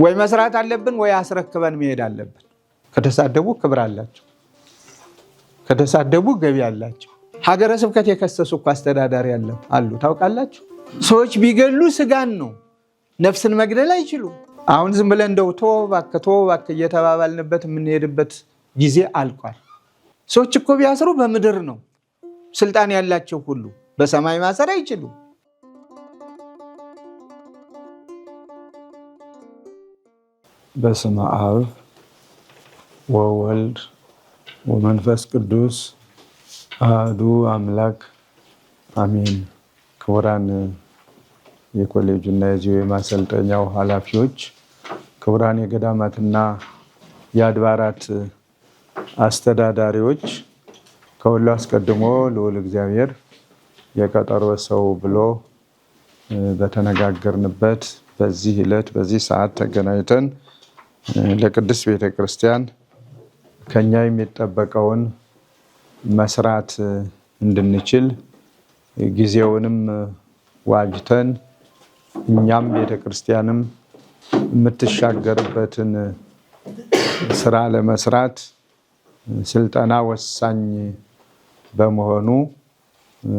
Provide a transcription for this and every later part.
ወይ መስራት አለብን ወይ አስረክበን መሄድ አለብን። ከተሳደቡ ክብር አላቸው፣ ከተሳደቡ ገቢ አላቸው። ሀገረ ስብከት የከሰሱ እኮ አስተዳዳሪ አሉ ታውቃላችሁ። ሰዎች ቢገሉ ስጋን ነው፣ ነፍስን መግደል አይችሉም። አሁን ዝም ብለን እንደው ቶ እባክህ እየተባባልንበት የምንሄድበት ጊዜ አልቋል። ሰዎች እኮ ቢያስሩ በምድር ነው። ስልጣን ያላቸው ሁሉ በሰማይ ማሰር አይችሉም። በስመ አብ ወወልድ ወመንፈስ ቅዱስ አሐዱ አምላክ አሜን። ክቡራን የኮሌጁና የዚሁ የማሰልጠኛው ኃላፊዎች፣ ክቡራን የገዳማትና የአድባራት አስተዳዳሪዎች፣ ከሁሉ አስቀድሞ ልዑል እግዚአብሔር የቀጠሮ ሰው ብሎ በተነጋገርንበት በዚህ ዕለት በዚህ ሰዓት ተገናኝተን ለቅድስት ቤተክርስቲያን ከኛ የሚጠበቀውን መስራት እንድንችል ጊዜውንም ዋጅተን እኛም ቤተክርስቲያንም የምትሻገርበትን ስራ ለመስራት ስልጠና ወሳኝ በመሆኑ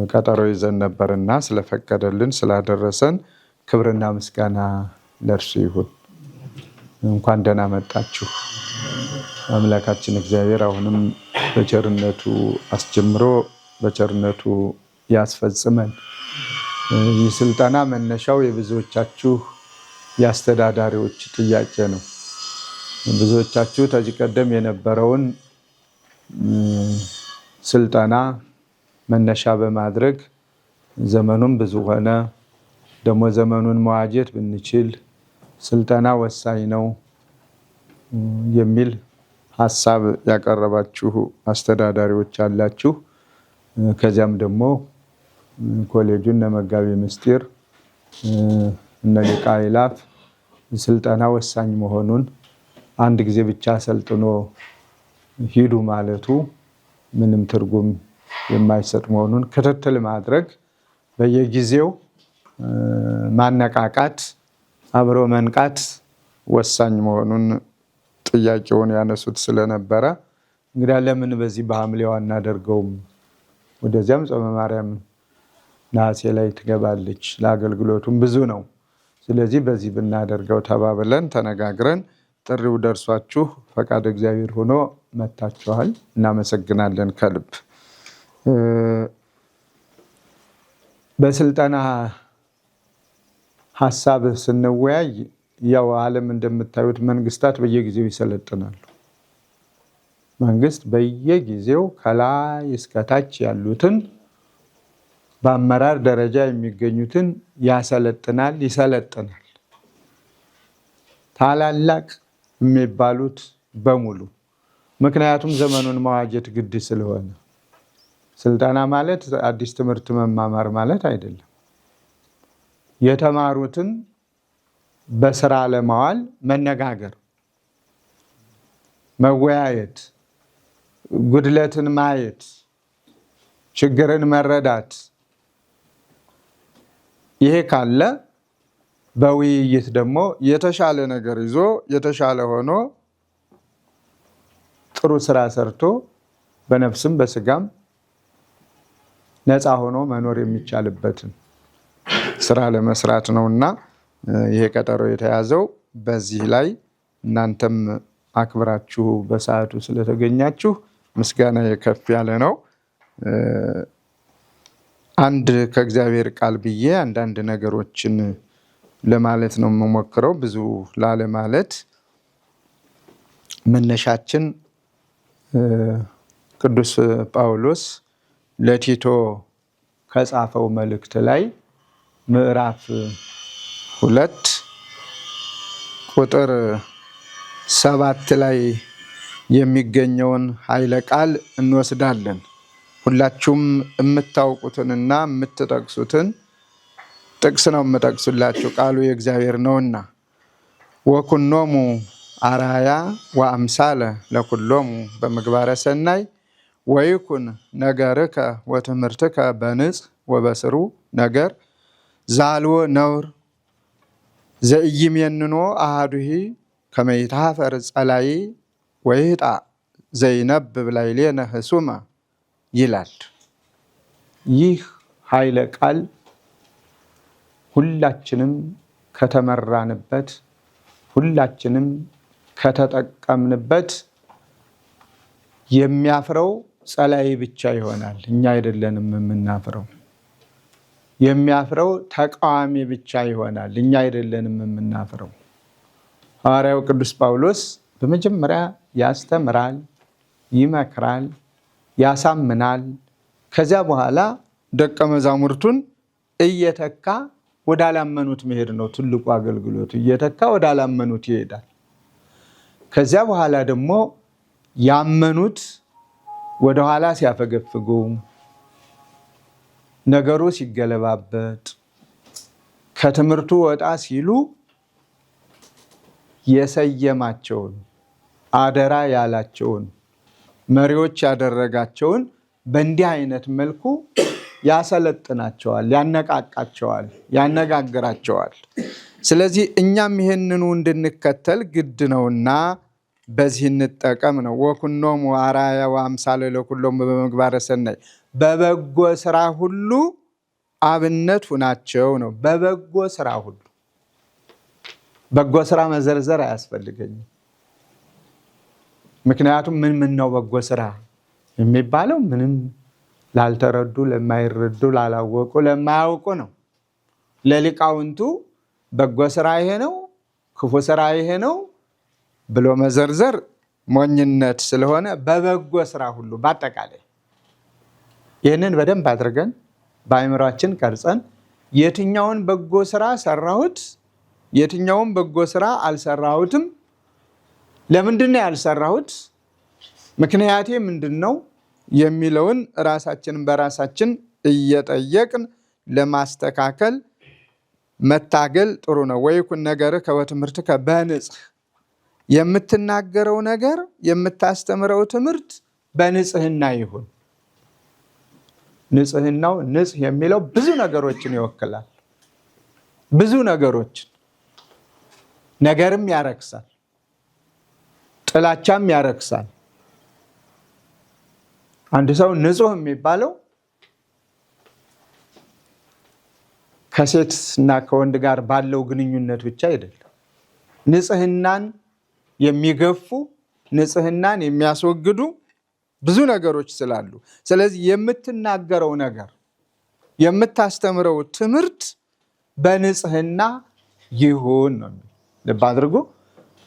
ቀጠሮ ይዘን ነበርና ስለፈቀደልን ስላደረሰን ክብርና ምስጋና ለእርሱ ይሁን። እንኳን ደህና መጣችሁ። አምላካችን እግዚአብሔር አሁንም በቸርነቱ አስጀምሮ በቸርነቱ ያስፈጽመን። ይህ ስልጠና መነሻው የብዙዎቻችሁ የአስተዳዳሪዎች ጥያቄ ነው። ብዙዎቻችሁ ከዚህ ቀደም የነበረውን ስልጠና መነሻ በማድረግ ዘመኑን ብዙ ሆነ፣ ደግሞ ዘመኑን መዋጀት ብንችል ስልጠና ወሳኝ ነው የሚል ሀሳብ ያቀረባችሁ አስተዳዳሪዎች አላችሁ። ከዚያም ደግሞ ኮሌጁን ለመጋቢ ምስጢር እነ ሊቀ አእላፍ ስልጠና ወሳኝ መሆኑን አንድ ጊዜ ብቻ ሰልጥኖ ሂዱ ማለቱ ምንም ትርጉም የማይሰጥ መሆኑን ክትትል ማድረግ፣ በየጊዜው ማነቃቃት፣ አብሮ መንቃት ወሳኝ መሆኑን ጥያቄውን ያነሱት ስለነበረ እንግዲህ ለምን በዚህ በሐምሌው አናደርገውም? ወደዚያም ጾመ ማርያም ነሐሴ ላይ ትገባለች፣ ለአገልግሎቱም ብዙ ነው። ስለዚህ በዚህ ብናደርገው ተባብለን ተነጋግረን ጥሪው ደርሷችሁ ፈቃድ እግዚአብሔር ሆኖ መታችኋል። እናመሰግናለን ከልብ። በስልጠና ሀሳብ ስንወያይ ያው ዓለም እንደምታዩት መንግስታት በየጊዜው ይሰለጥናሉ። መንግስት በየጊዜው ከላይ እስከታች ያሉትን በአመራር ደረጃ የሚገኙትን ያሰለጥናል፣ ይሰለጥናል። ታላላቅ የሚባሉት በሙሉ ምክንያቱም ዘመኑን መዋጀት ግድ ስለሆነ። ስልጠና ማለት አዲስ ትምህርት መማማር ማለት አይደለም። የተማሩትን በስራ ለማዋል መነጋገር፣ መወያየት፣ ጉድለትን ማየት፣ ችግርን መረዳት፣ ይሄ ካለ በውይይት ደግሞ የተሻለ ነገር ይዞ የተሻለ ሆኖ ጥሩ ስራ ሰርቶ በነፍስም በስጋም ነፃ ሆኖ መኖር የሚቻልበትን ስራ ለመስራት ነውና ይሄ ቀጠሮ የተያዘው በዚህ ላይ እናንተም አክብራችሁ በሰዓቱ ስለተገኛችሁ ምስጋና ከፍ ያለ ነው። አንድ ከእግዚአብሔር ቃል ብዬ አንዳንድ ነገሮችን ለማለት ነው የምሞክረው፣ ብዙ ላለ ማለት። መነሻችን ቅዱስ ጳውሎስ ለቲቶ ከጻፈው መልእክት ላይ ምዕራፍ 2 ቁጥር 7 ላይ የሚገኘውን ኃይለ ቃል እንወስዳለን። ሁላችሁም የምታውቁትንና የምትጠቅሱትን ጥቅስ ነው የምጠቅሱላችሁ፣ ቃሉ የእግዚአብሔር ነውና። ወኩኖሙ አራያ ወአምሳለ ለኩሎሙ በምግባረ ሰናይ ወይኩን ነገርከ ወትምህርትከ በንጽሕ ወበስሩ ነገር ዛልዎ ነውር ዘኢይሜንኖ አሐዱሂ ከመ ይትኀፈር ጸላኢ ወይህጣ ዘይነብብ ላዕሌነ ህሱመ ይላል። ይህ ኃይለ ቃል ሁላችንም ከተመራንበት ሁላችንም ከተጠቀምንበት የሚያፍረው ጸላኢ ብቻ ይሆናል። እኛ አይደለንም የምናፍረው። የሚያፍረው ተቃዋሚ ብቻ ይሆናል። እኛ አይደለንም የምናፍረው። ሐዋርያው ቅዱስ ጳውሎስ በመጀመሪያ ያስተምራል፣ ይመክራል፣ ያሳምናል። ከዚያ በኋላ ደቀ መዛሙርቱን እየተካ ወዳላመኑት መሄድ ነው ትልቁ አገልግሎቱ። እየተካ ወዳላመኑት ይሄዳል። ከዚያ በኋላ ደግሞ ያመኑት ወደኋላ ሲያፈገፍጉ፣ ነገሩ ሲገለባበጥ፣ ከትምህርቱ ወጣ ሲሉ የሰየማቸውን አደራ ያላቸውን መሪዎች ያደረጋቸውን በእንዲህ አይነት መልኩ ያሰለጥናቸዋል፣ ያነቃቃቸዋል፣ ያነጋግራቸዋል። ስለዚህ እኛም ይህንኑ እንድንከተል ግድ ነውና በዚህ እንጠቀም ነው። ወኩኖሙ አርአያ ወአምሳለ ለኩሎሙ በምግባረ ሰናይ፣ በበጎ ስራ ሁሉ አብነት ሁናቸው ነው። በበጎ ስራ ሁሉ። በጎ ስራ መዘርዘር አያስፈልገኝም። ምክንያቱም ምን ነው በጎ ስራ የሚባለው? ምንም ላልተረዱ፣ ለማይረዱ፣ ላላወቁ፣ ለማያውቁ ነው። ለሊቃውንቱ በጎ ስራ ይሄ ነው፣ ክፉ ስራ ይሄ ነው ብሎ መዘርዘር ሞኝነት ስለሆነ በበጎ ስራ ሁሉ በአጠቃላይ ይህንን በደንብ አድርገን በአእምሯችን ቀርጸን የትኛውን በጎ ስራ ሰራሁት፣ የትኛውን በጎ ስራ አልሰራሁትም፣ ለምንድን ነው ያልሰራሁት፣ ምክንያቴ ምንድን ነው የሚለውን ራሳችንን በራሳችን እየጠየቅን ለማስተካከል መታገል ጥሩ ነው። ወይኩን ነገርከ ወትምህርትከ በንጽሕ፣ የምትናገረው ነገር የምታስተምረው ትምህርት በንጽህና ይሁን። ንጽህናው ንጽህ የሚለው ብዙ ነገሮችን ይወክላል። ብዙ ነገሮችን፣ ነገርም ያረክሳል፣ ጥላቻም ያረክሳል። አንድ ሰው ንጹህ የሚባለው ከሴትና ከወንድ ጋር ባለው ግንኙነት ብቻ አይደለም። ንጽህናን የሚገፉ ንጽህናን የሚያስወግዱ ብዙ ነገሮች ስላሉ፣ ስለዚህ የምትናገረው ነገር የምታስተምረው ትምህርት በንጽህና ይሁን ነው። ልብ አድርጉ።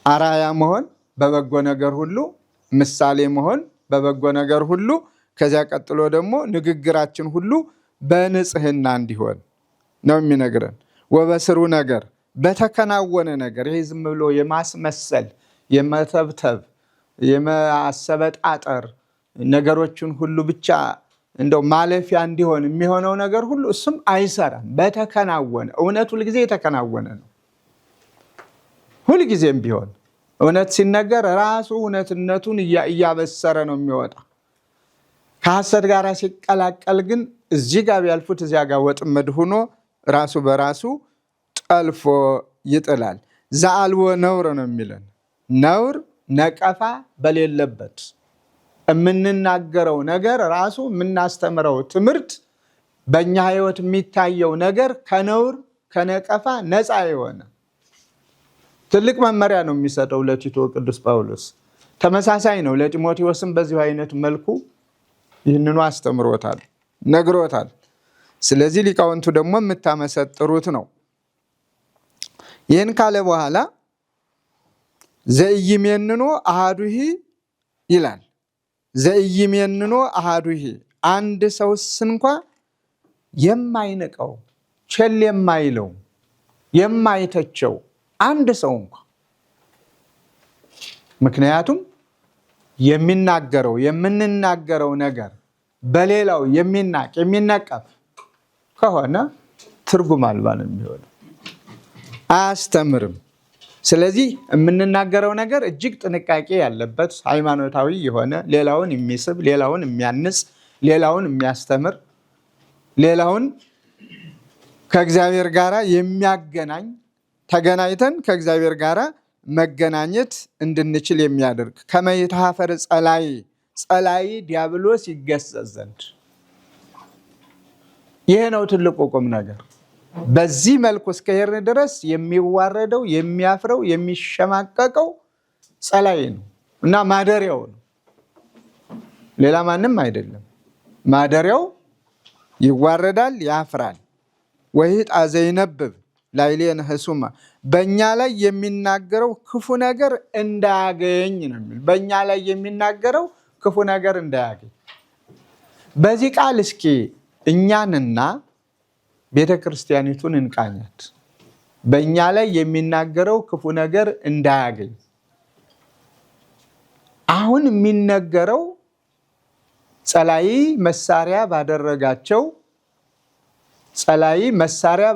አራያ መሆን በበጎ ነገር ሁሉ፣ ምሳሌ መሆን በበጎ ነገር ሁሉ፣ ከዚያ ቀጥሎ ደግሞ ንግግራችን ሁሉ በንጽህና እንዲሆን ነው የሚነግረን። ወበስሩ ነገር፣ በተከናወነ ነገር። ይሄ ዝም ብሎ የማስመሰል የመተብተብ የማሰበጣጠር ነገሮችን ሁሉ ብቻ እንደው ማለፊያ እንዲሆን የሚሆነው ነገር ሁሉ እሱም አይሰራም። በተከናወነ እውነት ሁልጊዜ የተከናወነ ነው። ሁልጊዜም ቢሆን እውነት ሲነገር ራሱ እውነትነቱን እያበሰረ ነው የሚወጣ። ከሐሰት ጋር ሲቀላቀል ግን እዚህ ጋር ቢያልፉት እዚያ ጋር ወጥመድ ሆኖ ራሱ በራሱ ጠልፎ ይጥላል። ዘአልቦ ነውር ነው የሚለን። ነውር ነቀፋ በሌለበት የምንናገረው ነገር ራሱ የምናስተምረው ትምህርት በእኛ ሕይወት የሚታየው ነገር ከነውር ከነቀፋ ነፃ የሆነ ትልቅ መመሪያ ነው የሚሰጠው ለቲቶ ቅዱስ ጳውሎስ። ተመሳሳይ ነው ለጢሞቴዎስም በዚሁ አይነት መልኩ ይህንኑ አስተምሮታል፣ ነግሮታል። ስለዚህ ሊቃውንቱ ደግሞ የምታመሰጥሩት ነው። ይህን ካለ በኋላ ዘኢይሜንኖ አሐዱሂ ይላል። ዘኢይሜንኖ አሐዱሂ፣ አንድ ሰውስ እንኳ የማይንቀው ቸል የማይለው የማይተቸው አንድ ሰው እንኳ። ምክንያቱም የሚናገረው የምንናገረው ነገር በሌላው የሚናቅ የሚነቀፍ ከሆነ ትርጉም አልባ ነው የሚሆነው፣ አያስተምርም። ስለዚህ የምንናገረው ነገር እጅግ ጥንቃቄ ያለበት ሃይማኖታዊ የሆነ ሌላውን የሚስብ ሌላውን የሚያንጽ ሌላውን የሚያስተምር ሌላውን ከእግዚአብሔር ጋር የሚያገናኝ ተገናኝተን ከእግዚአብሔር ጋር መገናኘት እንድንችል የሚያደርግ ከመይታፈር ጸላይ ዲያብሎስ ይገሰጽ ዘንድ ይሄ ነው ትልቁ ቁም ነገር። በዚህ መልኩ እስከሄድን ድረስ የሚዋረደው የሚያፍረው የሚሸማቀቀው ጸላይ ነው እና ማደሪያው ነው፣ ሌላ ማንም አይደለም። ማደሪያው ይዋረዳል፣ ያፍራል። ወይጣ ዘይነብብ ላዕሌነ ህሱማ በእኛ ላይ የሚናገረው ክፉ ነገር እንዳያገኝ ነው የሚል። በእኛ ላይ የሚናገረው ክፉ ነገር እንዳያገኝ። በዚህ ቃል እስኪ እኛንና ቤተ ክርስቲያኒቱን እንቃኛት። በእኛ ላይ የሚናገረው ክፉ ነገር እንዳያገኝ። አሁን የሚነገረው ጸላይ መሳሪያ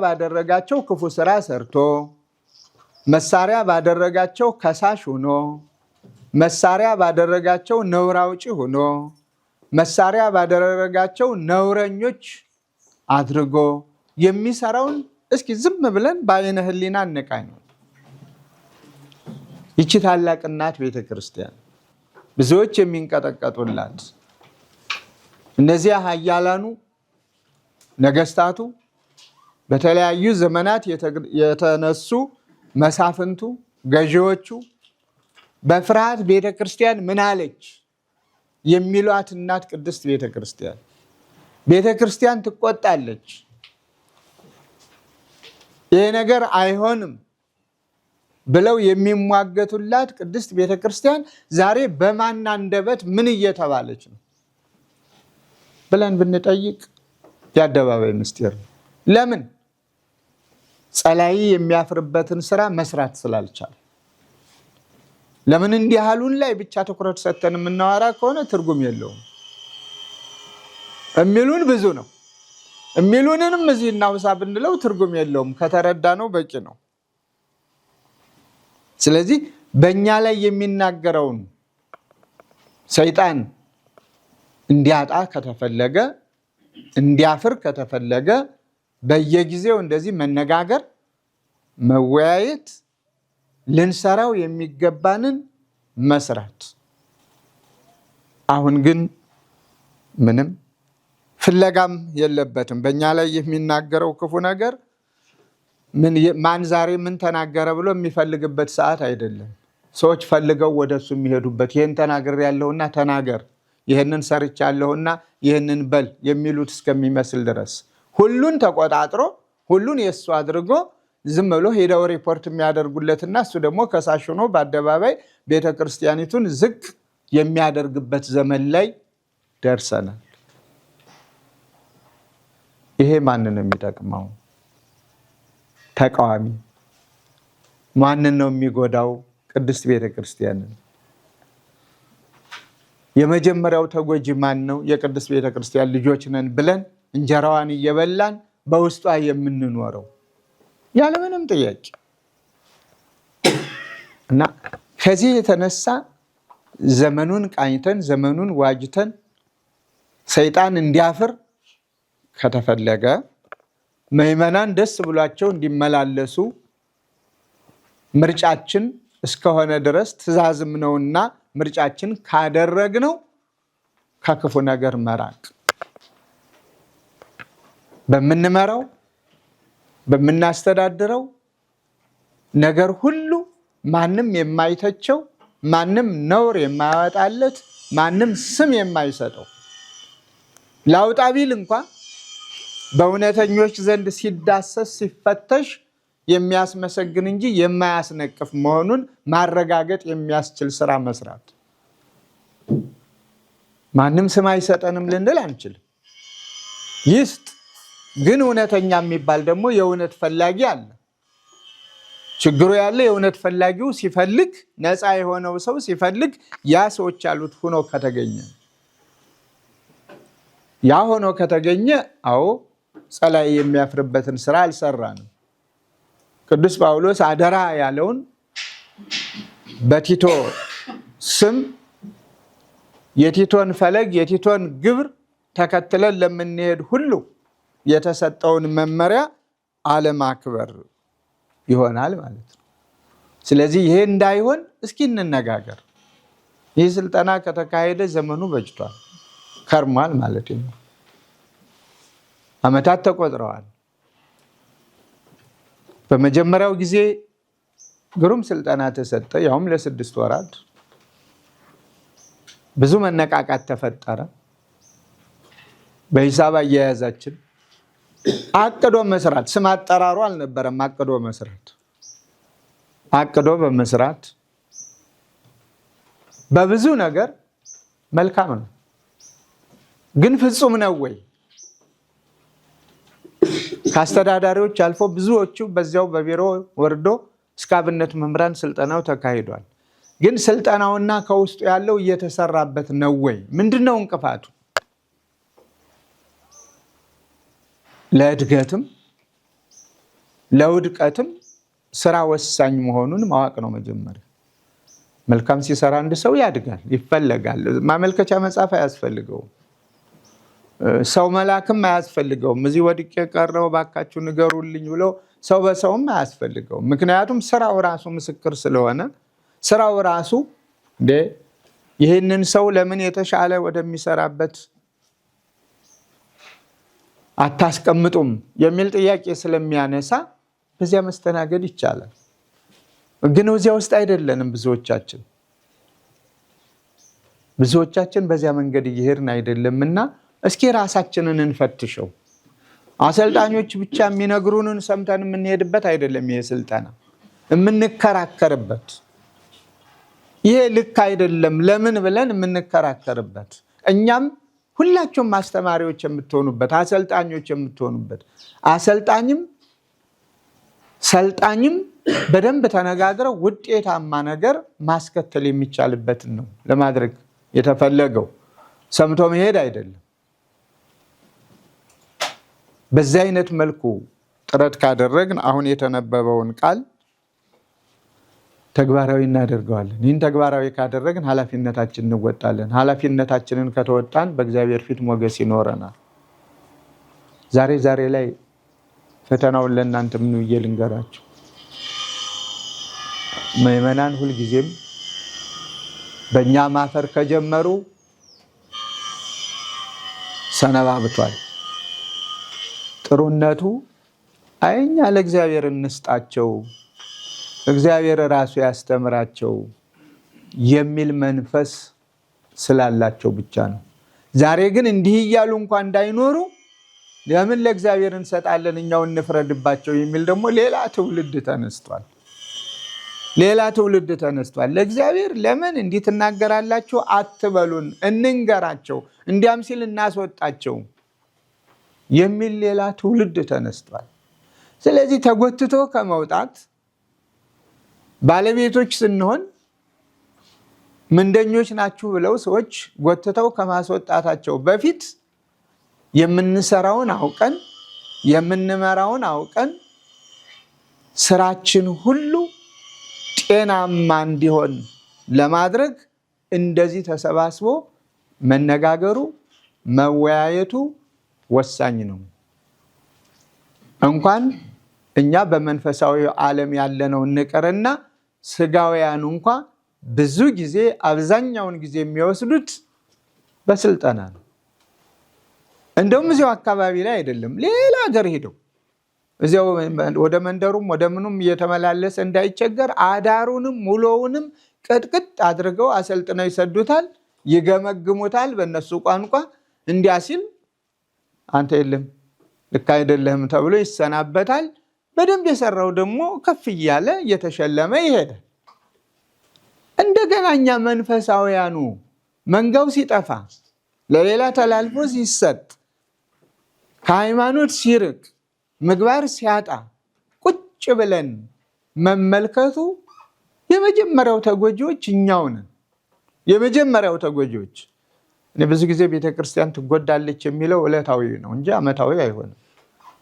ባደረጋቸው ክፉ ስራ ሰርቶ፣ መሳሪያ ባደረጋቸው ከሳሽ ሆኖ፣ መሳሪያ ባደረጋቸው ነውር አውጪ ሆኖ፣ መሳሪያ ባደረጋቸው ነውረኞች አድርጎ የሚሰራውን እስኪ ዝም ብለን በዓይነ ሕሊና እንቃኝ። ይቺ ታላቅ እናት ቤተ ክርስቲያን ብዙዎች የሚንቀጠቀጡላት እነዚያ ኃያላኑ ነገስታቱ በተለያዩ ዘመናት የተነሱ መሳፍንቱ ገዢዎቹ በፍርሃት ቤተ ክርስቲያን ምን አለች የሚሏት እናት ቅድስት ቤተ ክርስቲያን ቤተ ክርስቲያን ትቆጣለች። ይሄ ነገር አይሆንም ብለው የሚሟገቱላት ቅድስት ቤተ ክርስቲያን ዛሬ በማን አንደበት ምን እየተባለች ነው ብለን ብንጠይቅ የአደባባይ ምስጢር ነው። ለምን? ጸላይ የሚያፍርበትን ስራ መስራት ስላልቻለ። ለምን? እንዲህ ያሉን ላይ ብቻ ትኩረት ሰጥተን የምናወራ ከሆነ ትርጉም የለውም። የሚሉን ብዙ ነው። የሚሉንንም እዚህ እናውሳ ብንለው ትርጉም የለውም። ከተረዳ ነው በቂ ነው። ስለዚህ በእኛ ላይ የሚናገረውን ሰይጣን እንዲያጣ ከተፈለገ፣ እንዲያፍር ከተፈለገ በየጊዜው እንደዚህ መነጋገር፣ መወያየት፣ ልንሰራው የሚገባንን መስራት። አሁን ግን ምንም ፍለጋም የለበትም። በእኛ ላይ የሚናገረው ክፉ ነገር ማን ዛሬ ምን ተናገረ ብሎ የሚፈልግበት ሰዓት አይደለም። ሰዎች ፈልገው ወደሱ የሚሄዱበት ይህን ተናገር ያለውና ተናገር፣ ይህንን ሰርቻ ያለውና ይህንን በል የሚሉት እስከሚመስል ድረስ ሁሉን ተቆጣጥሮ ሁሉን የእሱ አድርጎ ዝም ብሎ ሄደው ሪፖርት የሚያደርጉለትና እሱ ደግሞ ከሳሽ ሆኖ በአደባባይ ቤተክርስቲያኒቱን ዝቅ የሚያደርግበት ዘመን ላይ ደርሰናል። ይሄ ማንን ነው የሚጠቅመው? ተቃዋሚ። ማንን ነው የሚጎዳው? ቅድስት ቤተክርስቲያንን። የመጀመሪያው ተጎጂ ማን ነው? የቅድስት ቤተክርስቲያን ልጆች ነን ብለን እንጀራዋን እየበላን በውስጧ የምንኖረው ያለምንም ጥያቄ እና ከዚህ የተነሳ ዘመኑን ቃኝተን ዘመኑን ዋጅተን ሰይጣን እንዲያፍር ከተፈለገ ምዕመናን ደስ ብሏቸው እንዲመላለሱ ምርጫችን እስከሆነ ድረስ ትእዛዝም ነውና ምርጫችን ካደረግነው ከክፉ ነገር መራቅ፣ በምንመራው በምናስተዳድረው ነገር ሁሉ ማንም የማይተቸው፣ ማንም ነውር የማያወጣለት፣ ማንም ስም የማይሰጠው ላውጣ ቢል እንኳን በእውነተኞች ዘንድ ሲዳሰስ ሲፈተሽ የሚያስመሰግን እንጂ የማያስነቅፍ መሆኑን ማረጋገጥ የሚያስችል ስራ መስራት። ማንም ስም አይሰጠንም ልንል አንችልም። ይስጥ፣ ግን እውነተኛ የሚባል ደግሞ የእውነት ፈላጊ አለ። ችግሩ ያለ የእውነት ፈላጊው ሲፈልግ፣ ነፃ የሆነው ሰው ሲፈልግ ያ ሰዎች ያሉት ሆኖ ከተገኘ ያ ሆኖ ከተገኘ አዎ ጸላይ የሚያፍርበትን ስራ አልሰራንም። ቅዱስ ጳውሎስ አደራ ያለውን በቲቶ ስም የቲቶን ፈለግ የቲቶን ግብር ተከትለን ለምንሄድ ሁሉ የተሰጠውን መመሪያ አለማክበር ይሆናል ማለት ነው። ስለዚህ ይሄ እንዳይሆን እስኪ እንነጋገር። ይህ ስልጠና ከተካሄደ ዘመኑ በጅቷል፣ ከርሟል ማለት ነው። ዓመታት ተቆጥረዋል። በመጀመሪያው ጊዜ ግሩም ስልጠና ተሰጠ፣ ያውም ለ6 ወራት። ብዙ መነቃቃት ተፈጠረ። በሂሳብ አያያዛችን አቅዶ መስራት፣ ስም አጠራሩ አልነበረም። አቅዶ በመስራት በብዙ ነገር መልካም ነው። ግን ፍጹም ነው ወይ? ከአስተዳዳሪዎች አልፎ ብዙዎቹ በዚያው በቢሮ ወርዶ እስከ አብነት መምህራን ስልጠናው ተካሂዷል። ግን ስልጠናውና ከውስጡ ያለው እየተሰራበት ነው ወይ? ምንድነው እንቅፋቱ? ለእድገትም ለውድቀትም ስራ ወሳኝ መሆኑን ማወቅ ነው መጀመሪያ። መልካም ሲሰራ አንድ ሰው ያድጋል፣ ይፈለጋል። ማመልከቻ መጻፍ አያስፈልገውም። ሰው መላክም አያስፈልገውም። እዚህ ወድቄ ቀረው ባካችሁ ንገሩልኝ ብሎ ሰው በሰውም አያስፈልገውም። ምክንያቱም ስራው ራሱ ምስክር ስለሆነ ስራው ራሱ ይህንን ሰው ለምን የተሻለ ወደሚሰራበት አታስቀምጡም የሚል ጥያቄ ስለሚያነሳ በዚያ መስተናገድ ይቻላል። ግን እዚያ ውስጥ አይደለንም ብዙዎቻችን በዚያ መንገድ እየሄድን አይደለምና እስኪ ራሳችንን እንፈትሸው። አሰልጣኞች ብቻ የሚነግሩንን ሰምተን የምንሄድበት አይደለም። ይሄ ስልጠና የምንከራከርበት፣ ይሄ ልክ አይደለም ለምን ብለን የምንከራከርበት፣ እኛም ሁላችሁም አስተማሪዎች የምትሆኑበት፣ አሰልጣኞች የምትሆኑበት፣ አሰልጣኝም ሰልጣኝም በደንብ ተነጋግረው ውጤታማ ነገር ማስከተል የሚቻልበትን ነው ለማድረግ የተፈለገው። ሰምቶ መሄድ አይደለም። በዚህ አይነት መልኩ ጥረት ካደረግን አሁን የተነበበውን ቃል ተግባራዊ እናደርገዋለን። ይህን ተግባራዊ ካደረግን ኃላፊነታችንን እንወጣለን። ኃላፊነታችንን ከተወጣን በእግዚአብሔር ፊት ሞገስ ይኖረናል። ዛሬ ላይ ፈተናውን ለእናንተ ምን ብዬ ልንገራችሁ? ምዕመናን ሁልጊዜም በእኛ ማፈር ከጀመሩ ሰነባብቷል። ጥሩነቱ እኛ ለእግዚአብሔር እንስጣቸው፣ እግዚአብሔር ራሱ ያስተምራቸው የሚል መንፈስ ስላላቸው ብቻ ነው። ዛሬ ግን እንዲህ እያሉ እንኳን እንዳይኖሩ ለምን ለእግዚአብሔር እንሰጣለን እኛው እንፍረድባቸው የሚል ደግሞ ሌላ ትውልድ ተነስቷል። ለእግዚአብሔር ለምን እንዲህ ትናገራላችሁ አትበሉን፣ እንንገራቸው፣ እንዲያም ሲል እናስወጣቸው የሚል ሌላ ትውልድ ተነስቷል። ስለዚህ ተጎትቶ ከመውጣት ባለቤቶች ስንሆን ምንደኞች ናችሁ ብለው ሰዎች ጎትተው ከማስወጣታቸው በፊት የምንሰራውን አውቀን የምንመራውን አውቀን ስራችን ሁሉ ጤናማ እንዲሆን ለማድረግ እንደዚህ ተሰባስቦ መነጋገሩ መወያየቱ ወሳኝ ነው። እንኳን እኛ በመንፈሳዊ ዓለም ያለነው እንቀርና ስጋውያን እንኳን ብዙ ጊዜ አብዛኛውን ጊዜ የሚወስዱት በስልጠና ነው። እንደውም እዚያው አካባቢ ላይ አይደለም፣ ሌላ ሀገር ሄደው እዚያው ወደ መንደሩም ወደ ምኑም እየተመላለሰ እንዳይቸገር አዳሩንም ሙሉውንም ቅጥቅጥ አድርገው አሰልጥነው ይሰዱታል፣ ይገመግሙታል በእነሱ ቋንቋ። እንዲያ ሲል አንተ የለም ልክ አይደለህም ተብሎ ይሰናበታል። በደንብ የሰራው ደግሞ ከፍ እያለ እየተሸለመ ይሄዳል። እንደገና እኛ መንፈሳውያኑ መንጋው ሲጠፋ ለሌላ ተላልፎ ሲሰጥ ከሃይማኖት ሲርቅ ምግባር ሲያጣ ቁጭ ብለን መመልከቱ የመጀመሪያው ተጎጂዎች እኛው ነን። የመጀመሪያው ተጎጂዎች። እኔ ብዙ ጊዜ ቤተክርስቲያን ትጎዳለች የሚለው ዕለታዊ ነው እንጂ ዓመታዊ አይሆንም።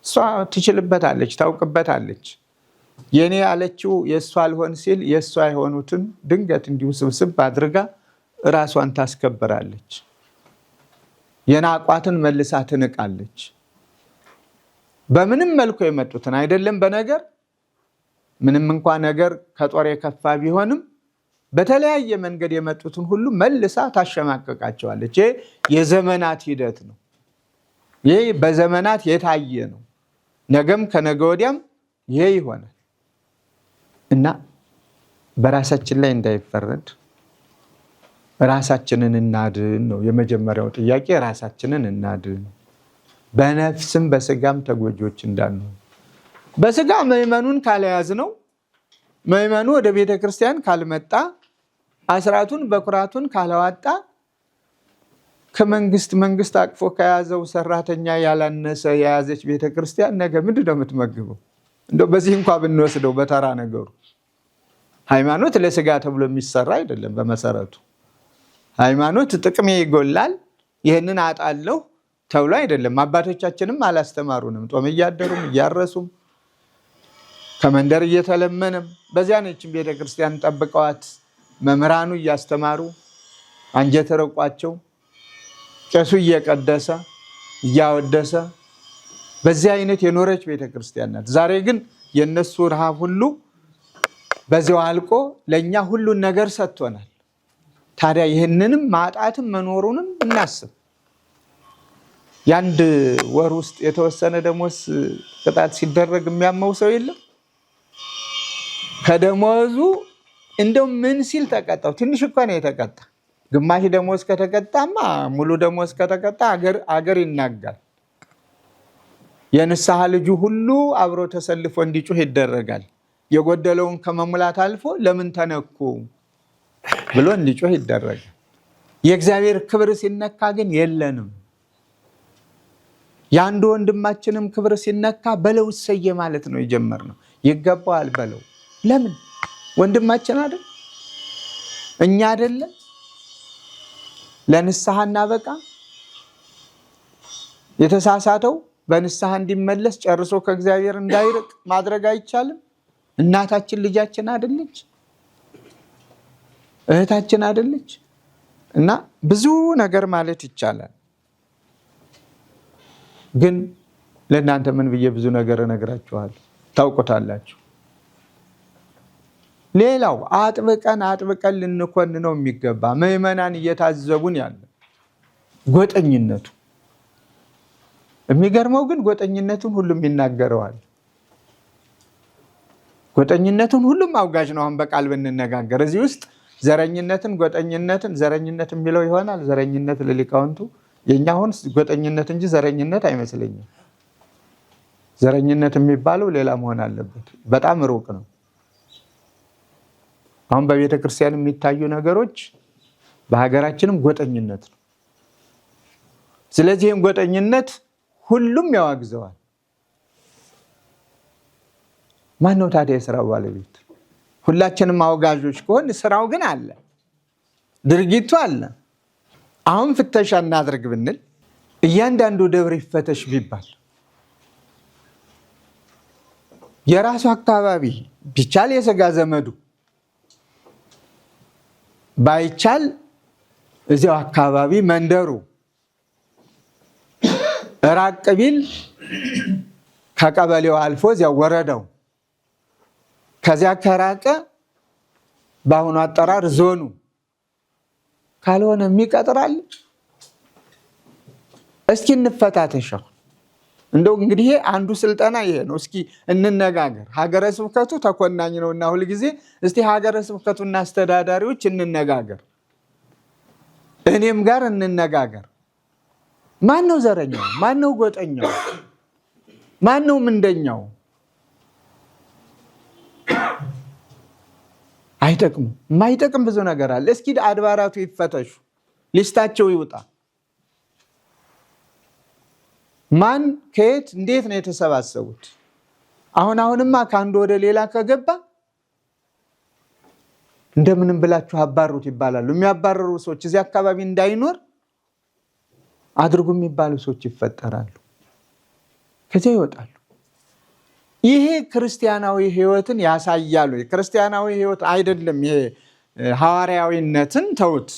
እሷ ትችልበታለች፣ ታውቅበታለች። የኔ ያለችው የእሷ አልሆን ሲል የእሷ የሆኑትን ድንገት እንዲሁ ስብስብ አድርጋ ራሷን ታስከብራለች። የናቋትን መልሳ ትንቃለች። በምንም መልኩ የመጡትን አይደለም በነገር ምንም እንኳን ነገር ከጦር የከፋ ቢሆንም በተለያየ መንገድ የመጡትን ሁሉ መልሳ ታሸማቀቃቸዋለች። ይሄ የዘመናት ሂደት ነው። ይሄ በዘመናት የታየ ነው። ነገም ከነገ ወዲያም ይሄ ይሆናል እና በራሳችን ላይ እንዳይፈረድ ራሳችንን እናድን ነው የመጀመሪያው ጥያቄ። ራሳችንን እናድን፣ በነፍስም በስጋም ተጎጆች እንዳንሆን። በስጋ ምዕመኑን ካልያዝ ነው፣ ምዕመኑ ወደ ቤተ ክርስቲያን ካልመጣ፣ አስራቱን በኩራቱን ካላዋጣ፣ ከመንግስት አቅፎ ከያዘው ሰራተኛ ያላነሰ የያዘች ቤተ ክርስቲያን ነገ ምንድን ነው የምትመግበው? እንደው በዚህ እንኳ ብንወስደው በተራ ነገሩ ሃይማኖት ለስጋ ተብሎ የሚሰራ አይደለም። በመሰረቱ ሃይማኖት ጥቅሜ ይጎላል ይህንን አጣለሁ ተብሎ አይደለም። አባቶቻችንም አላስተማሩንም። ጦም እያደሩም እያረሱም ከመንደር እየተለመነም በዚያ ነችም ቤተክርስቲያን ጠብቀዋት መምህራኑ እያስተማሩ አንጀት ረቋቸው ቄሱ እየቀደሰ እያወደሰ በዚህ አይነት የኖረች ቤተክርስቲያን ናት። ዛሬ ግን የነሱ ረሃብ ሁሉ በዚያው አልቆ ለኛ ሁሉን ነገር ሰጥቶናል። ታዲያ ይህንንም ማጣትም መኖሩንም እናስብ። ያንድ ወር ውስጥ የተወሰነ ደሞዝ ቅጣት ሲደረግ የሚያመው ሰው የለም። ከደሞዙ እንደው ምን ሲል ተቀጣው? ትንሽ እኮ ነው የተቀጣ። ግማሽ ደሞዝ ከተቀጣማ ሙሉ ደሞዝ ከተቀጣ አገር ይናጋል። የንስሐ ልጁ ሁሉ አብሮ ተሰልፎ እንዲጮህ ይደረጋል። የጎደለውን ከመሙላት አልፎ ለምን ተነኩ ብሎ እንዲጮህ ይደረጋል። የእግዚአብሔር ክብር ሲነካ ግን የለንም። የአንዱ ወንድማችንም ክብር ሲነካ በለው እሰየ ማለት ነው የጀመርነው። ይገባዋል በለው። ለምን? ወንድማችን አይደል? እኛ አይደለን? ለንስሐ እናበቃ። የተሳሳተው በንስሐ እንዲመለስ ጨርሶ ከእግዚአብሔር እንዳይርቅ ማድረግ አይቻልም? እናታችን ልጃችን አይደለች? እህታችን አይደለች? እና ብዙ ነገር ማለት ይቻላል። ግን ለእናንተ ምን ብዬ ብዙ ነገር እነግራችኋለሁ፣ ታውቁታላችሁ። ሌላው አጥብቀን ልንኮንነው የሚገባ ምዕመናን እየታዘቡን ያለ ጎጠኝነቱ። የሚገርመው ግን ጎጠኝነቱን ሁሉም ይናገረዋል። ጎጠኝነቱን ሁሉም አውጋዥ ነው። አሁን በቃል ብንነጋገር እዚህ ውስጥ ዘረኝነትን፣ ጎጠኝነትን፣ ዘረኝነት የሚለው ይሆናል። ዘረኝነት ለሊቃውንቱ፣ የኛ አሁን ጎጠኝነት እንጂ ዘረኝነት አይመስለኝም። ዘረኝነት የሚባለው ሌላ መሆን አለበት። በጣም ሩቅ ነው። አሁን በቤተ ክርስቲያን የሚታዩ ነገሮች በሀገራችንም ጎጠኝነት ነው። ስለዚህም ጎጠኝነት ሁሉም ያዋግዘዋል። ማን ነው ታዲያ የስራው ባለቤት? ሁላችንም አወጋዦች ከሆን ስራው ግን አለ፣ ድርጊቱ አለ። አሁን ፍተሻ እናድርግ ብንል እያንዳንዱ ደብር ይፈተሽ ቢባል የራሱ አካባቢ ቢቻል የሥጋ ዘመዱ ባይቻል እዚያው አካባቢ መንደሩ ራቅ ቢል ከቀበሌው አልፎ እዚያው ወረዳው ከዚያ ከራቀ በአሁኑ አጠራር ዞኑ ካልሆነ የሚቀጥራል። እስኪ እንፈታተሸው። እንደው እንግዲህ አንዱ ስልጠና ይሄ ነው። እስኪ እንነጋገር። ሀገረ ስብከቱ ተኮናኝ ነውና ሁል ጊዜ እስቲ ሀገረ ስብከቱና አስተዳዳሪዎች እንነጋገር፣ እኔም ጋር እንነጋገር። ማን ነው ዘረኛው? ማን ነው ጎጠኛው? ማን ነው ምንደኛው? አይጠቅም። የማይጠቅም ብዙ ነገር አለ። እስኪ አድባራቱ ይፈተሹ፣ ሊስታቸው ይውጣ። ማን ከየት እንዴት ነው የተሰባሰቡት? አሁንማ ከአንዱ ወደ ሌላ ከገባ እንደምንም ብላችሁ አባሩት ይባላሉ። የሚያባረሩ ሰዎች እዚህ አካባቢ እንዳይኖር አድርጉ የሚባሉ ሰዎች ይፈጠራሉ። ከዚያ ይወጣሉ። ይሄ ክርስቲያናዊ ሕይወትን ያሳያሉ። ክርስቲያናዊ ሕይወት አይደለም። ይሄ ሐዋርያዊነትን ተውት።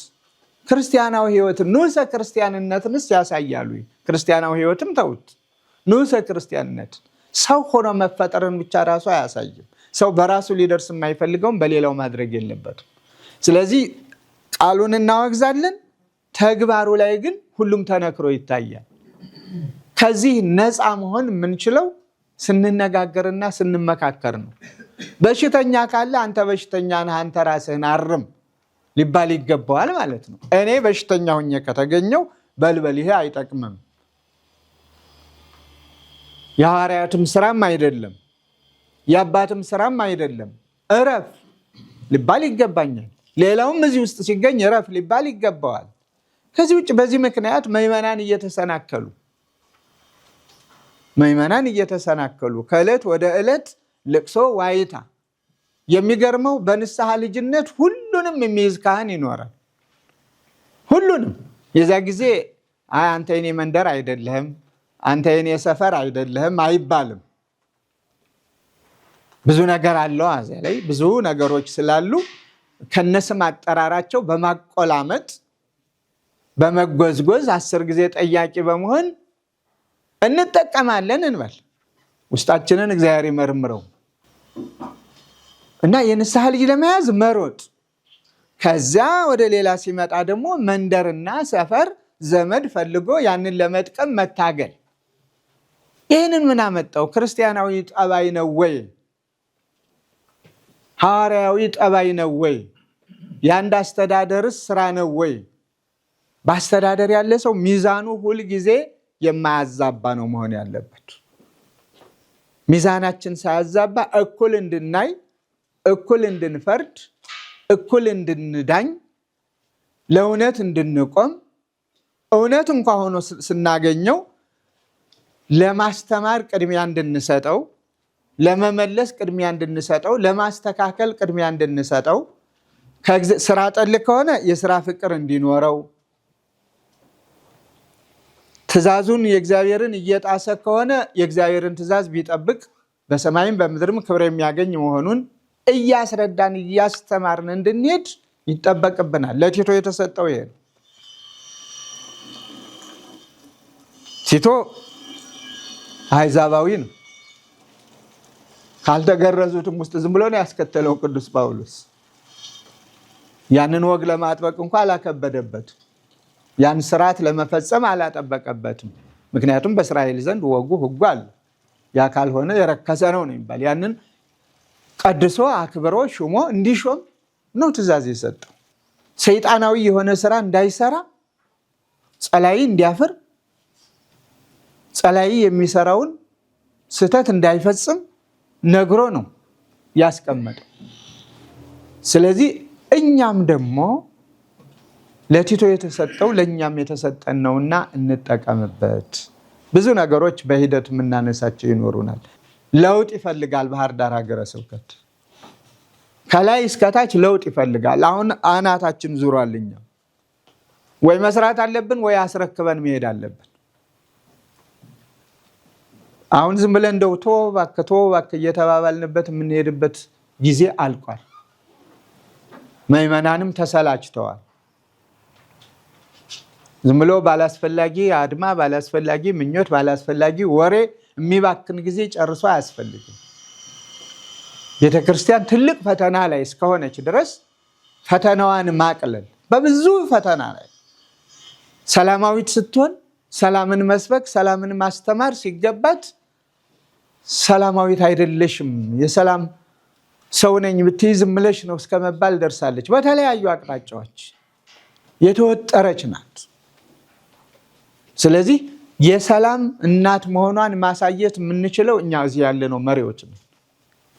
ክርስቲያናዊ ሕይወትን ንዑሰ ክርስቲያንነትንስ ያሳያሉ። ክርስቲያናዊ ሕይወትም ተውት። ንዑሰ ክርስቲያንነት ሰው ሆኖ መፈጠርን ብቻ ራሱ አያሳይም። ሰው በራሱ ሊደርስ የማይፈልገውን በሌላው ማድረግ የለበትም። ስለዚህ ቃሉን እናወግዛለን፣ ተግባሩ ላይ ግን ሁሉም ተነክሮ ይታያል። ከዚህ ነፃ መሆን የምንችለው ስንነጋገርና ስንመካከር ነው። በሽተኛ ካለ አንተ በሽተኛ ነህ፣ አንተ ራስህን አርም ሊባል ይገባዋል ማለት ነው። እኔ በሽተኛ ሆኜ ከተገኘው በልበል ይሄ አይጠቅምም፣ የሐዋርያትም ስራም አይደለም፣ የአባትም ስራም አይደለም፣ እረፍ ሊባል ይገባኛል። ሌላውም እዚህ ውስጥ ሲገኝ እረፍ ሊባል ይገባዋል። ከዚህ ውጭ በዚህ ምክንያት ምዕመናን እየተሰናከሉ ከዕለት ወደ ዕለት ልቅሶ ዋይታ። የሚገርመው በንስሐ ልጅነት ሁሉንም የሚይዝ ካህን ይኖራል። ሁሉንም የዛ ጊዜ አንተ የኔ መንደር አይደለህም፣ አንተ የኔ ሰፈር አይደለህም አይባልም። ብዙ ነገር አለው እዚያ ላይ ብዙ ነገሮች ስላሉ ከነስም አጠራራቸው በማቆላመጥ በመጎዝጎዝ 10 ጊዜ ጠያቂ በመሆን እንጠቀማለን እንበል። ውስጣችንን እግዚአብሔር ይመርምረው እና የንስሐ ልጅ ለመያዝ መሮጥ፣ ከዚያ ወደ ሌላ ሲመጣ ደግሞ መንደርና ሰፈር ዘመድ ፈልጎ ያንን ለመጥቀም መታገል። ይህንን ምን አመጣው? ክርስቲያናዊ ጠባይ ነው ወይ? ሐዋርያዊ ጠባይ ነው ወይ? የአንድ አስተዳደርስ ስራ ነው ወይ? በአስተዳደር ያለ ሰው ሚዛኑ ሁል ጊዜ የማያዛባ ነው መሆን ያለበት። ሚዛናችን ሳያዛባ እኩል እንድናይ፣ እኩል እንድንፈርድ፣ እኩል እንድንዳኝ፣ ለእውነት እንድንቆም፣ እውነት እንኳ ሆኖ ስናገኘው ለማስተማር ቅድሚያ እንድንሰጠው፣ ለመመለስ ቅድሚያ እንድንሰጠው፣ ለማስተካከል ቅድሚያ እንድንሰጠው፣ ስራ ጠል ከሆነ የስራ ፍቅር እንዲኖረው፣ ትእዛዙን የእግዚአብሔርን እየጣሰ ከሆነ የእግዚአብሔርን ትእዛዝ ቢጠብቅ በሰማይም በምድርም ክብር የሚያገኝ መሆኑን እያስረዳን እያስተማርን እንድንሄድ ይጠበቅብናል። ለቲቶ የተሰጠው ይሄ ነው። ቲቶ አሕዛባዊ ነው። ካልተገረዙትም ውስጥ ዝም ብሎ ነው ያስከተለው ቅዱስ ጳውሎስ። ያንን ወግ ለማጥበቅ እንኳ አላከበደበትም። ያን ስርዓት ለመፈጸም አላጠበቀበትም። ምክንያቱም በእስራኤል ዘንድ ወጉ ሕጉ አለ። ያ ካልሆነ የረከሰ ነው የሚባል። ያንን ቀድሶ አክብሮ ሹሞ እንዲሾም ነው ትእዛዝ የሰጠው። ሰይጣናዊ የሆነ ስራ እንዳይሰራ፣ ጸላይ እንዲያፍር፣ ጸላይ የሚሰራውን ስህተት እንዳይፈጽም ነግሮ ነው ያስቀመጠው። ስለዚህ እኛም ደግሞ ለቲቶ የተሰጠው ለእኛም የተሰጠን ነውና እንጠቀምበት። ብዙ ነገሮች በሂደት የምናነሳቸው ይኖሩናል። ለውጥ ይፈልጋል። ባህር ዳር ሀገረ ስብከት ከላይ እስከታች ለውጥ ይፈልጋል። አሁን አናታችን ዙሯል። እኛ ወይ መስራት አለብን ወይ አስረክበን መሄድ አለብን። አሁን ዝም ብለን እንደው ተወው እባክህ እየተባባልንበት የምንሄድበት ጊዜ አልቋል። ምዕመናንም ተሰላችተዋል። ዝም ብሎ ባላስፈላጊ አድማ፣ ባላስፈላጊ ምኞት፣ ባላስፈላጊ ወሬ የሚባክን ጊዜ ጨርሶ አያስፈልግም። ቤተክርስቲያን ትልቅ ፈተና ላይ እስከሆነች ድረስ ፈተናዋን ማቅለል፣ በብዙ ፈተና ላይ ሰላማዊት ስትሆን ሰላምን መስበክ፣ ሰላምን ማስተማር ሲገባት ሰላማዊት አይደለሽም፣ የሰላም ሰው ነኝ ብትይ ዝም ብለሽ ነው እስከመባል ደርሳለች። በተለያዩ አቅጣጫዎች የተወጠረች ናት። ስለዚህ የሰላም እናት መሆኗን ማሳየት የምንችለው እኛ እዚህ ያለነው መሪዎች ነው።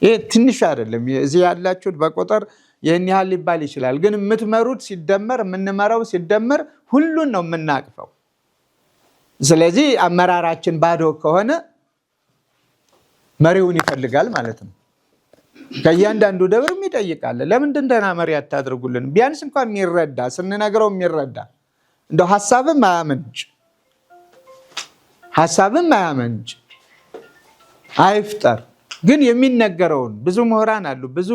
ይሄ ትንሽ አይደለም። እዚህ ያላችሁት በቁጥር ይህን ያህል ሊባል ይችላል። ግን የምትመሩት ሲደመር፣ የምንመራው ሲደመር ሁሉን ነው የምናቅፈው። ስለዚህ አመራራችን ባዶ ከሆነ መሪውን ይፈልጋል ማለት ነው። ከእያንዳንዱ ደብርም ይጠይቃል። ለምንድን ደህና መሪ አታድርጉልን? ቢያንስ እንኳን የሚረዳ ስንነግረው የሚረዳ እንደው ሀሳብም አያመንጭ አይፍጠር። ግን የሚነገረውን ብዙ ምሁራን አሉ፣ ብዙ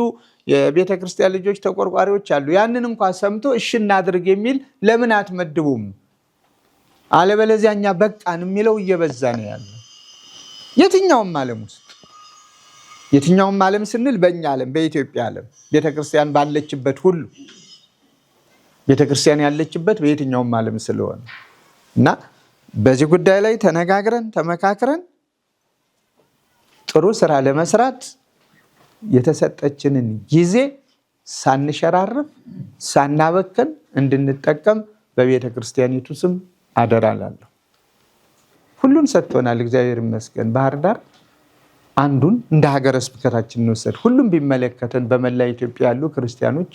የቤተ ክርስቲያን ልጆች ተቆርቋሪዎች አሉ። ያንን እንኳን ሰምቶ እሺ እናድርግ የሚል ለምን አትመድቡም? አለበለዚያ እኛ በቃን የሚለው እየበዛ ነው ያለው የትኛውም ዓለም ውስጥ። የትኛውም ዓለም ስንል በእኛ ዓለም በኢትዮጵያ ዓለም ቤተክርስቲያን ባለችበት ሁሉ ቤተክርስቲያን ያለችበት በየትኛውም ዓለም ስለሆነ እና በዚህ ጉዳይ ላይ ተነጋግረን ተመካክረን ጥሩ ስራ ለመስራት የተሰጠችንን ጊዜ ሳንሸራርፍ ሳናበከን እንድንጠቀም በቤተክርስቲያኒቱ ስም አደራ እላለሁ። ሁሉን ሰጥቶናል እግዚአብሔር ይመስገን። ባህር ዳር አንዱን እንደ ሀገረ ስብከታችን እንወሰድ። ሁሉም ቢመለከተን በመላ ኢትዮጵያ ያሉ ክርስቲያኖች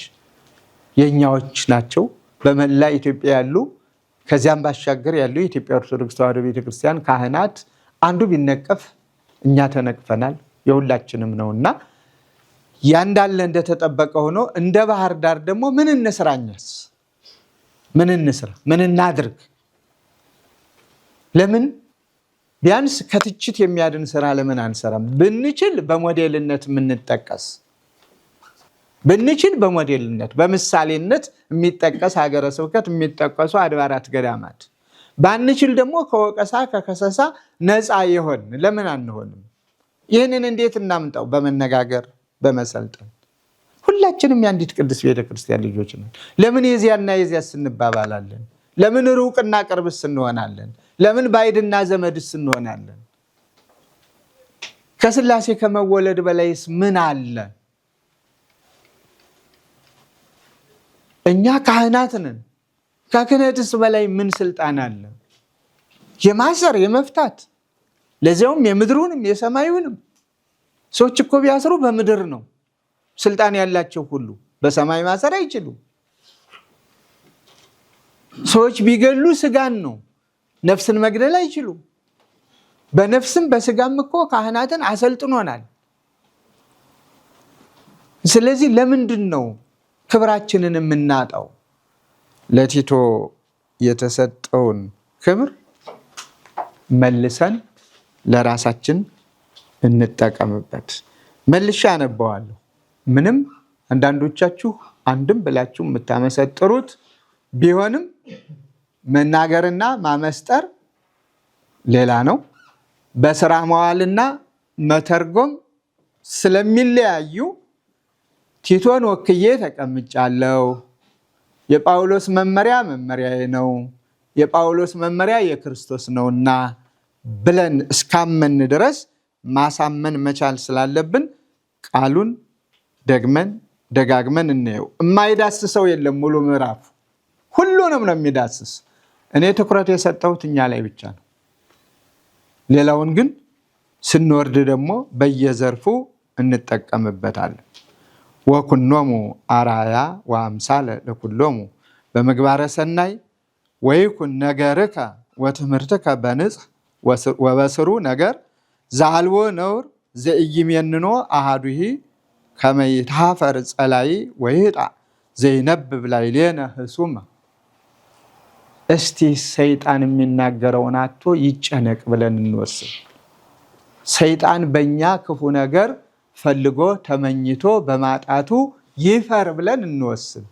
የኛዎች ናቸው። በመላ ኢትዮጵያ ያሉ ከዚያም ባሻገር ያሉ የኢትዮጵያ ኦርቶዶክስ ተዋሕዶ ቤተክርስቲያን ካህናት አንዱ ቢነቀፍ እኛ ተነቅፈናል፣ የሁላችንም ነውና ያ እንዳለ እንደተጠበቀ ሆኖ እንደ ባህር ዳር ደግሞ ምን እንስራኛስ? ምን እንስራ? ምን እናድርግ? ለምን ቢያንስ ከትችት የሚያድን ስራ ለምን አንሰራም? ብንችል በሞዴልነት የምንጠቀስ ብንችል በሞዴልነት በምሳሌነት የሚጠቀስ ሀገረ ስብከት የሚጠቀሱ አድባራት ገዳማት ባንችል ደግሞ ከወቀሳ ከከሰሳ ነፃ ይሆን ለምን አንሆንም? ይህንን እንዴት እናምጣው? በመነጋገር በመሰልጠን ሁላችንም የአንዲት ቅድስት ቤተክርስቲያን ልጆች ነን። ለምን የዚያና የዚያ ስንባባላለን? ለምን ሩቅና ቅርብስ እንሆናለን? ለምን ባይድና ዘመድስ እንሆናለን? ከስላሴ ከመወለድ በላይስ ምን አለ? እኛ ካህናት ነን። ከክህነትስ በላይ ምን ስልጣን አለ? የማሰር የመፍታት ለዚያውም የምድሩንም የሰማዩንም። ሰዎች እኮ ቢያስሩ በምድር ነው ስልጣን ያላቸው ሁሉ፣ በሰማይ ማሰር አይችሉም። ሰዎች ቢገሉ ስጋን ነው፣ ነፍስን መግደል አይችሉም። በነፍስም በስጋም እኮ ካህናትን አሰልጥኖናል። ስለዚህ ለምንድን ነው ክብራችንን የምናጣው? ለቲቶ የተሰጠውን ክብር መልሰን ለራሳችን እንጠቀምበት። መልሼ አነበዋለሁ። ምንም አንዳንዶቻችሁ አንድም ብላችሁ የምታመሰጥሩት ቢሆንም መናገርና ማመስጠር ሌላ ነው። በስራ መዋልና መተርጎም ስለሚለያዩ ቲቶን ወክዬ ተቀምጫለሁ። የጳውሎስ መመሪያ መመሪያዬ ነው፣ የጳውሎስ መመሪያ የክርስቶስ ነውና ብለን እስካመን ድረስ ማሳመን መቻል ስላለብን ቃሉን ደግመን ደጋግመን እንየው። የማይዳስሰው የለም። ሙሉ ምዕራፍ ሁሉንም ነው የሚዳስስ። እኔ ትኩረት የሰጠሁት እኛ ላይ ብቻ ነው። ሌላውን ግን ስንወርድ ደግሞ በየዘርፉ እንጠቀምበታለን። ወኩኖሙ አራያ ወአምሳለ ለኩሎሙ በምግባረ ሰናይ ወይኩን ነገርከ ወትምህርትከ በንጽሕ ወበስሩ ነገር ዘአልቦ ነውር ዘኢይሜንኖ አሐዱሂ ከመ ይትኀፈር ጸላኢ ወይህጣ ዘይነብብ ላዕሌነ ህሱመ። እስቲ ሰይጣን የሚናገረውን አጥቶ ይጨነቅ ብለን እንወስን። ሰይጣን በእኛ ክፉ ነገር ፈልጎ ተመኝቶ በማጣቱ ይፈር ብለን እንወስን።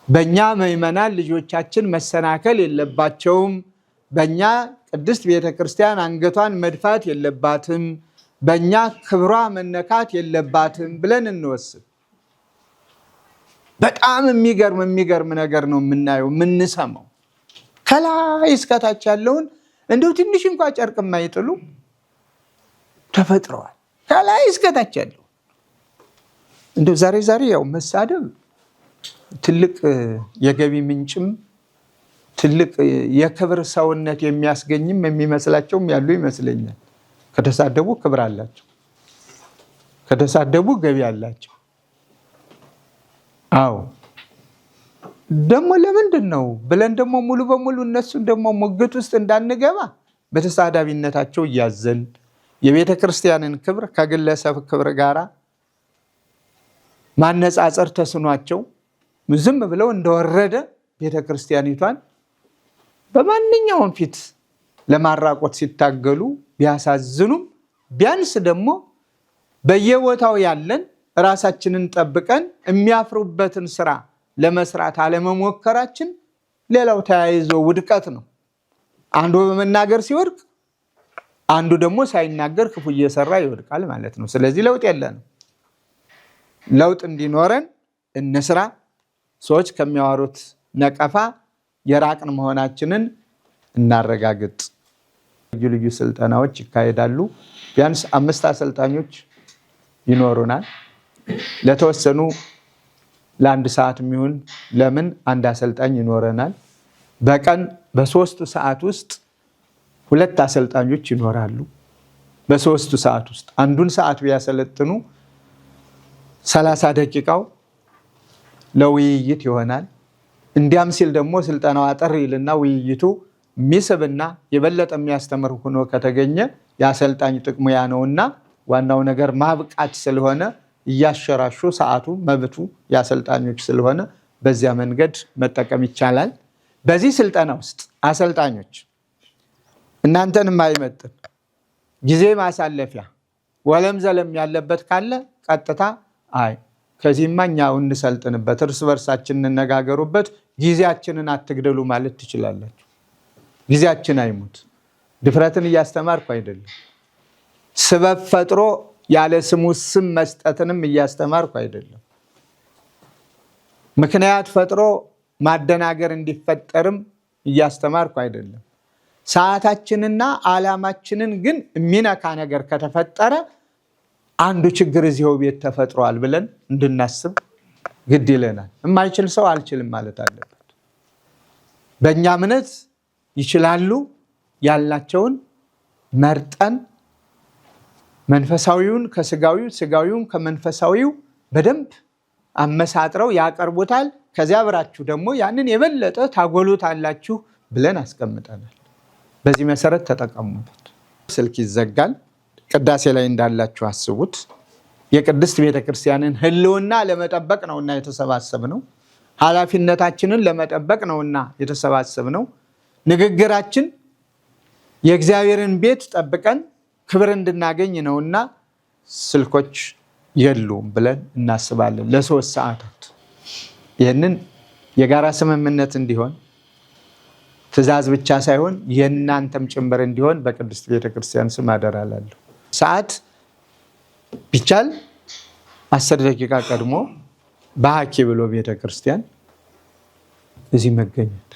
በእኛ ምዕመናን ልጆቻችን መሰናከል የለባቸውም። በእኛ ቅድስት ቤተክርስቲያን አንገቷን መድፋት የለባትም። በእኛ ክብሯ መነካት የለባትም ብለን እንወስን። በጣም የሚገርም ነገር ነው የምናየው የምንሰማው። ከላይ እስከታች ያለውን እንደው ትንሽ እንኳ ጨርቅ የማይጥሉ ተፈጥረዋል። ከላይ እስከታች ያለው እንደው ዛሬ ያው መሳደብ ትልቅ የገቢ ምንጭም ትልቅ የክብር ሰውነት የሚያስገኝም የሚመስላቸውም ያሉ ይመስለኛል። ከተሳደቡ ክብር አላቸው፣ ከተሳደቡ ገቢ አላቸው። አዎ ደግሞ ለምንድን ነው ብለን ደግሞ ሙሉ በሙሉ እነሱን ደግሞ ሙግት ውስጥ እንዳንገባ በተሳዳቢነታቸው እያዘን የቤተ ክርስቲያንን ክብር ከግለሰብ ክብር ጋር ማነጻጸር ተስኗቸው ዝም ብለው እንደወረደ ቤተ ክርስቲያኒቷን በማንኛውም ፊት ለማራቆት ሲታገሉ ቢያሳዝኑም ቢያንስ ደግሞ በየቦታው ያለን ራሳችንን ጠብቀን የሚያፍሩበትን ስራ ለመስራት አለመሞከራችን ሌላው ተያይዞ ውድቀት ነው። አንዱ በመናገር ሲወድቅ አንዱ ደግሞ ሳይናገር ክፉ እየሰራ ይወድቃል ማለት ነው። ስለዚህ ለውጥ የለንም። ለውጥ እንዲኖረን እንስራ። ሰዎች ከሚያወሩት ነቀፋ የራቅን መሆናችንን እናረጋግጥ። ልዩ ልዩ ስልጠናዎች ይካሄዳሉ። ቢያንስ 5 አሰልጣኞች ይኖሩናል። ለተወሰኑ ለ1 ሰዓት የሚሆን ለምን አንድ አሰልጣኝ ይኖረናል። በቀን በ3 ሰዓት ውስጥ 2 አሰልጣኞች ይኖራሉ። በ3 ሰዓት ውስጥ አንዱን ሰዓት ቢያሰለጥኑ 30 ደቂቃው ለውይይት ይሆናል። እንዲያም ሲል ደግሞ ስልጠናው አጠር ይልና ውይይቱ የሚስብና የበለጠ የሚያስተምር ሆኖ ከተገኘ የአሰልጣኝ ጥቅሙ ያ ነውና ዋናው ነገር ማብቃት ስለሆነ እያሸራሹ ሰዓቱ መብቱ የአሰልጣኞች ስለሆነ በዚያ መንገድ መጠቀም ይቻላል። በዚህ ስልጠና ውስጥ አሰልጣኞች እናንተን የማይመጥን ጊዜ ማሳለፊያ ወለም ዘለም ያለበት ካለ ቀጥታ ከዚህማ እኛው እንሰልጥንበት፣ እርስ በርሳችን እንነጋገሩበት፣ ጊዜያችንን አትግደሉ ማለት ትችላላችሁ። ጊዜያችን አይሙት። ድፍረትን እያስተማርኩ አይደለም። ስበብ ፈጥሮ ያለ ስሙ ስም መስጠትንም እያስተማርኩ አይደለም። ምክንያት ፈጥሮ ማደናገር እንዲፈጠርም እያስተማርኩ አይደለም። ሰዓታችንና ዓላማችንን ግን የሚነካ ነገር ከተፈጠረ አንዱ ችግር እዚሁ ቤት ተፈጥሯል ብለን እንድናስብ ግድ ይለናል። የማይችል ሰው አልችልም ማለት አለበት። በእኛ እምነት ይችላሉ ያላቸውን መርጠን መንፈሳዊውን ከስጋዊው ስጋዊውን ከመንፈሳዊው በደንብ አመሳጥረው ያቀርቡታል። ከዚያ አብራችሁ ደግሞ ያንን የበለጠ ታጎሉታላችሁ ብለን አስቀምጠናል። በዚህ መሰረት ተጠቀሙበት። ስልክ ይዘጋል። ቅዳሴ ላይ እንዳላችሁ አስቡት። የቅድስት ቤተክርስቲያንን ሕልውና ለመጠበቅ ነውና የተሰባሰብነው። ኃላፊነታችንን ለመጠበቅ ነውና የተሰባሰብነው። ንግግራችን የእግዚአብሔርን ቤት ጠብቀን ክብር እንድናገኝ ነውና ስልኮች የሉም ብለን እናስባለን ለ3 ሰዓታት። ይህንን የጋራ ስምምነት እንዲሆን ትእዛዝ ብቻ ሳይሆን የእናንተም ጭምር እንዲሆን በቅድስት ቤተክርስቲያን ስም አደራ እላለሁ። ሰዓት ቢቻል 10 ደቂቃ ቀድሞ በሐኪ ብሎ ቤተክርስቲያን እዚህ መገኘት፣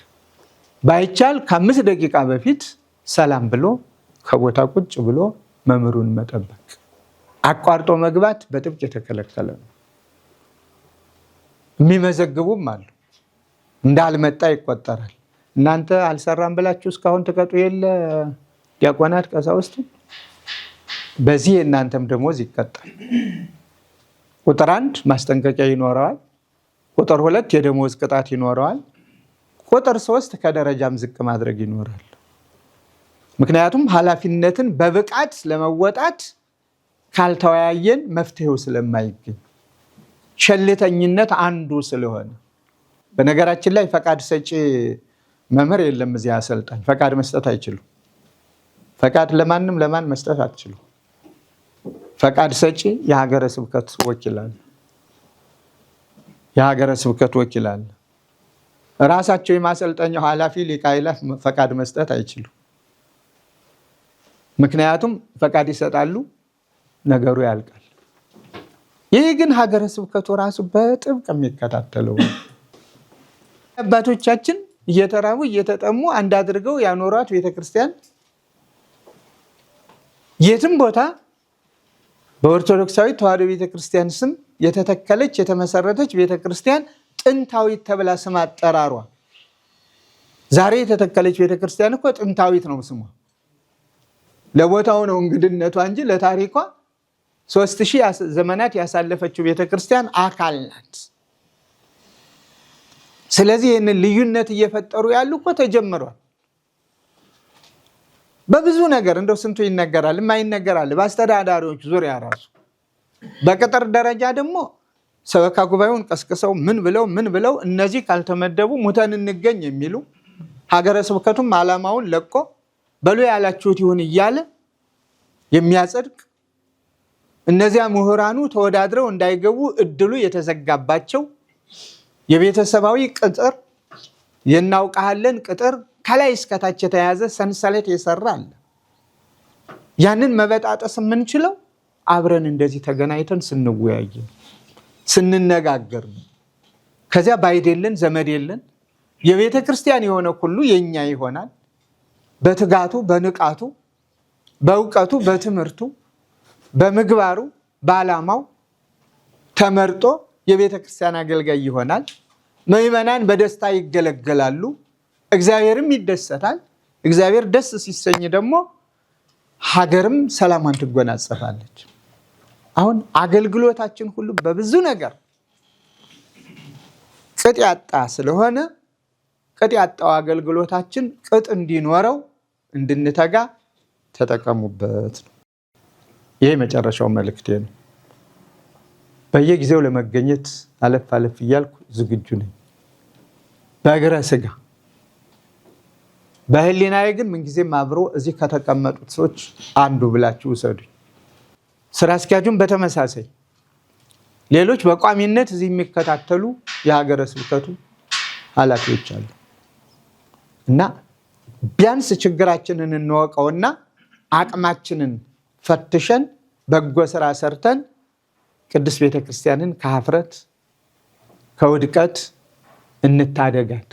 ባይቻል ከ5 ደቂቃ በፊት ሰላም ብሎ ከቦታ ቁጭ ብሎ መምህሩን መጠበቅ። አቋርጦ መግባት በጥብቅ የተከለከለ ነው። የሚመዘግቡም አሉ። እንዳልመጣ ይቆጠራል። እናንተ አልሰራም ብላችሁ እስካሁን ትቀጡ የለ ዲያቆናት፣ ቀሳውስት፣ በዚህ እናንተም ደሞዝ ይቀጣል። ቁጥር 1 ማስጠንቀቂያ ይኖረዋል። ቁጥር 2 የደሞዝ ቅጣት ይኖረዋል። ቁጥር 3 ከደረጃም ዝቅ ማድረግ ይኖራል። ምክንያቱም ኃላፊነትን በብቃት ለመወጣት ካልተወያየን መፍትሄው ስለማይገኝ ቸልተኝነት አንዱ ስለሆነ። በነገራችን ላይ ፈቃድ ሰጪ መምህር የለም እዚህ አሰልጣኝ። ፈቃድ መስጠት አይችሉም። ፈቃድ ለማን መስጠት አትችሉ። ፈቃድ ሰጪ የሀገረ ስብከት ወኪል አለ። የሀገረ ስብከት ወኪል አለ። ራሳቸው የማሰልጠኛው ኃላፊ ሊቀ አእላፍ ፈቃድ መስጠት አይችሉ። ምክንያቱም ፈቃድ ይሰጣሉ፣ ነገሩ ያልቃል። ይህ ግን ሀገረ ስብከቱ ራሱ በጥብቅ የሚከታተለው አባቶቻችን እየተራቡ እየተጠሙ አንድ አድርገው ያኖሯት ቤተክርስቲያን የትም ቦታ በኦርቶዶክሳዊ ተዋሕዶ ቤተክርስቲያን ስም የተተከለች የተመሰረተች ቤተክርስቲያን ጥንታዊት ተብላ ስም አጠራሯ። ዛሬ የተተከለች ቤተክርስቲያን እኮ ጥንታዊት ነው ስሟ። ለቦታው ነው እንግድነቷ እንጂ ለታሪኳ 3000 ዘመናት ያሳለፈችው ቤተክርስቲያን አካል ናት። ስለዚህ ይህንን ልዩነት እየፈጠሩ ያሉ እኮ ተጀምሯል። በብዙ ነገር እንደው ስንቱ ይነገራል፣ የማይነገራል። በአስተዳዳሪዎች ዙሪያ ራሱ በቅጥር ደረጃ ደግሞ ሰበካ ጉባኤውን ቀስቅሰው ምን ብለው እነዚህ ካልተመደቡ ሙተን እንገኝ የሚሉ ሀገረ ስብከቱም ዓላማውን ለቆ በሉ ያላችሁት ይሁን እያለ የሚያጸድቅ እነዚያ ምሁራኑ ተወዳድረው እንዳይገቡ እድሉ የተዘጋባቸው የቤተሰባዊ ቅጥር የናውቃለን ቅጥር ከላይ እስከታች የተያዘ ሰንሰለት የሰራ አለ። ያንን መበጣጠስ የምንችለው አብረን እንደዚህ ተገናኝተን ስንወያይ ስንነጋገር ነው። ከዚያ ባይድ የለን ዘመድ የለን። የቤተ ክርስቲያን የሆነ ሁሉ የኛ ይሆናል። በትጋቱ በንቃቱ በእውቀቱ በትምህርቱ በምግባሩ በዓላማው ተመርጦ የቤተ ክርስቲያን አገልጋይ ይሆናል። ምዕመናን በደስታ ይገለገላሉ። እግዚአብሔርም ይደሰታል። እግዚአብሔር ደስ ሲሰኝ ደግሞ ሀገርም ሰላሟን ትጎናጸፋለች። አሁን አገልግሎታችን ሁሉ በብዙ ነገር ቅጥ ያጣ ስለሆነ ቅጥ ያጣው አገልግሎታችን ቅጥ እንዲኖረው እንድንተጋ ተጠቀሙበት ነው። ይሄ መጨረሻው መልእክቴ ነው። በየጊዜው ለመገኘት አለፍ አለፍ እያልኩ ዝግጁ ነኝ። በእግረ ስጋ በህሊናዬ ግን ምንጊዜም አብሮ እዚህ ከተቀመጡት ሰዎች አንዱ ብላችሁ ውሰዱኝ። ስራ አስኪያጁን በተመሳሳይ ሌሎች በቋሚነት እዚህ የሚከታተሉ የሀገረ ስብከቱ ኃላፊዎች አሉ እና ቢያንስ ችግራችንን እንወቀውና አቅማችንን ፈትሸን በጎ ስራ ሰርተን ቅድስት ቤተክርስቲያንን ከሀፍረት ከውድቀት እንታደጋት፣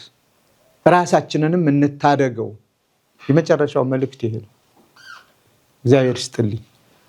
ራሳችንንም እንታደገው። የመጨረሻው መልእክት ይሄ ነው። እግዚአብሔር ይስጥልኝ።